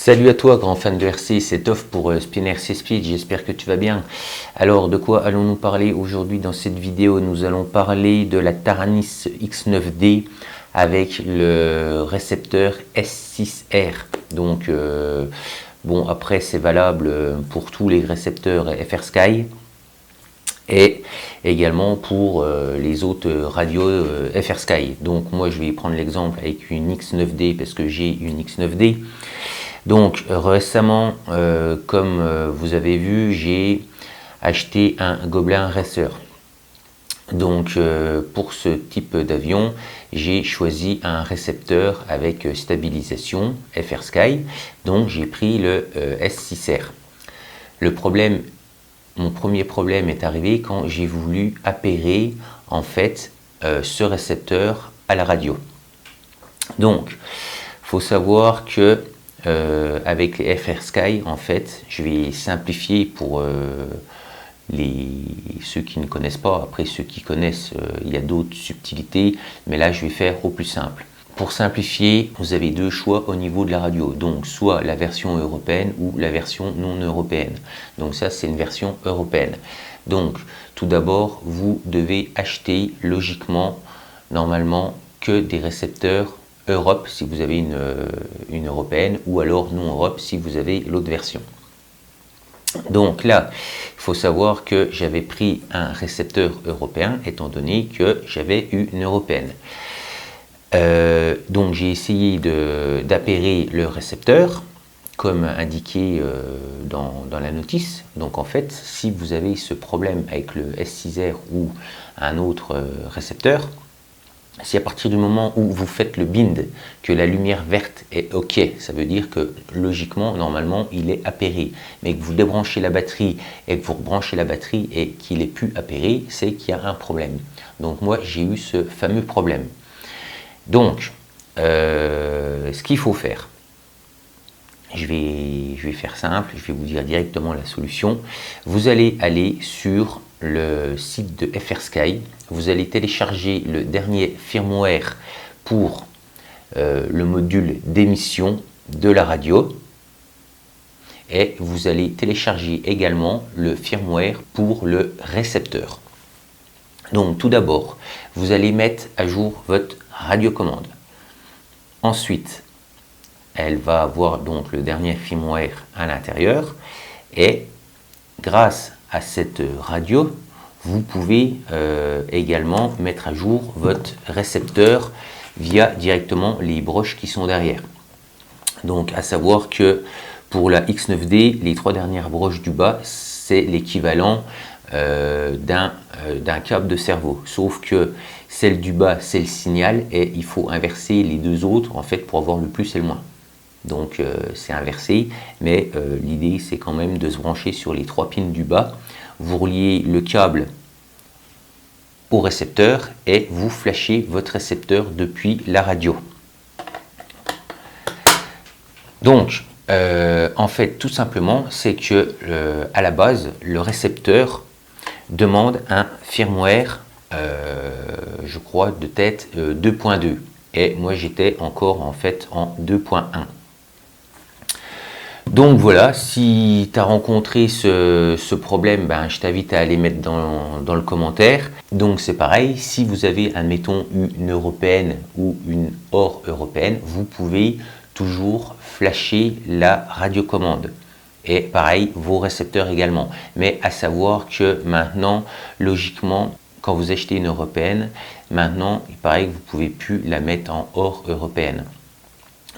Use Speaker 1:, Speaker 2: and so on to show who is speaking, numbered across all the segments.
Speaker 1: Salut à toi, grand fan de RC, c'est Toff pour Spin RC Speed, j'espère que tu vas bien. Alors, de quoi allons-nous parler aujourd'hui dans cette vidéo? Nous allons parler de la Taranis X9D avec le récepteur S6R. Donc, bon, après, c'est valable pour tous les récepteurs FrSky et également pour les autres radios FrSky. Donc, moi, je vais prendre l'exemple avec une X9D parce que j'ai une X9D. Donc récemment, comme vous avez vu, j'ai acheté un Goblin Racer. Donc pour ce type d'avion, j'ai choisi un récepteur avec stabilisation FrSky. Donc j'ai pris le S6R. Mon premier problème est arrivé quand j'ai voulu appairer en fait ce récepteur à la radio. Donc, il faut savoir que avec les FrSky, en fait, je vais simplifier pour ceux qui ne connaissent pas. Après, ceux qui connaissent, il y a d'autres subtilités, mais là, je vais faire au plus simple. Pour simplifier, vous avez deux choix au niveau de la radio. Donc, soit la version européenne ou la version non européenne. Donc, ça, c'est une version européenne. Donc, tout d'abord, vous devez acheter logiquement, normalement, que des récepteurs Europe si vous avez une européenne, ou alors non Europe si vous avez l'autre version. Donc là, il faut savoir que j'avais pris un récepteur européen étant donné que j'avais une européenne. Donc j'ai essayé d'appairer le récepteur comme indiqué dans la notice. Donc en fait, si vous avez ce problème avec le S6R ou un autre récepteur, si à partir du moment où vous faites le bind, que la lumière verte est OK, ça veut dire que logiquement, normalement, il est appairé. Mais que vous débranchez la batterie et que vous rebranchez la batterie et qu'il n'est plus appairé, c'est qu'il y a un problème. Donc moi, j'ai eu ce fameux problème. Donc, ce qu'il faut faire, je vais faire simple, je vais vous dire directement la solution. Vous allez aller sur le site de FrSky, vous allez télécharger le dernier firmware pour le module d'émission de la radio et vous allez télécharger également le firmware pour le récepteur. Donc tout d'abord, vous allez mettre à jour votre radiocommande. Ensuite, elle va avoir donc le dernier firmware à l'intérieur et grâce à cette radio, vous pouvez également mettre à jour votre récepteur via directement les broches qui sont derrière. Donc à savoir que pour la X9D, les trois dernières broches du bas, c'est l'équivalent d'un câble de cerveau. Sauf que celle du bas, c'est le signal et il faut inverser les deux autres en fait pour avoir le plus et le moins. Donc c'est inversé, mais l'idée c'est quand même de se brancher sur les trois pins du bas. Vous reliez le câble au récepteur et vous flashez votre récepteur depuis la radio. Donc en fait tout simplement c'est que à la base le récepteur demande un firmware je crois de tête 2.2 et moi j'étais encore en fait en 2.1. Donc voilà, si tu as rencontré ce problème, ben, je t'invite à aller mettre dans le commentaire. Donc c'est pareil, si vous avez, admettons, une européenne ou une hors européenne, vous pouvez toujours flasher la radiocommande. Et pareil, vos récepteurs également. Mais à savoir que maintenant, logiquement, quand vous achetez une européenne, maintenant, il paraît que vous ne pouvez plus la mettre en hors européenne.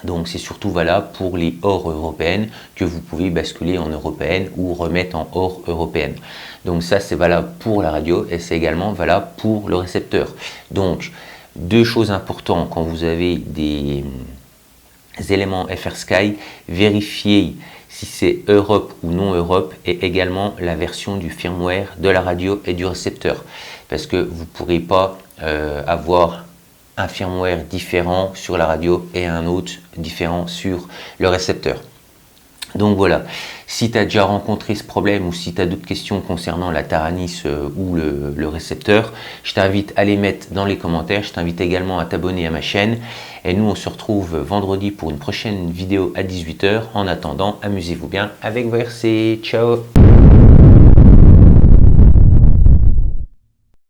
Speaker 1: Donc c'est surtout valable pour les hors européennes que vous pouvez basculer en européenne ou remettre en hors européenne. Donc ça c'est valable pour la radio et c'est également valable pour le récepteur. Donc deux choses importantes quand vous avez des éléments FrSky, vérifiez si c'est Europe ou non Europe et également la version du firmware de la radio et du récepteur. Parce que vous ne pourrez pas avoir un firmware différent sur la radio et un autre différent sur le récepteur. Donc voilà, Si tu as déjà rencontré ce problème ou si tu as d'autres questions concernant la Taranis ou le récepteur, je t'invite à les mettre dans les commentaires. Je t'invite également à t'abonner à ma chaîne. Et nous, on se retrouve vendredi pour une prochaine vidéo à 18 h. En attendant, amusez-vous bien avec vos RC. Ciao!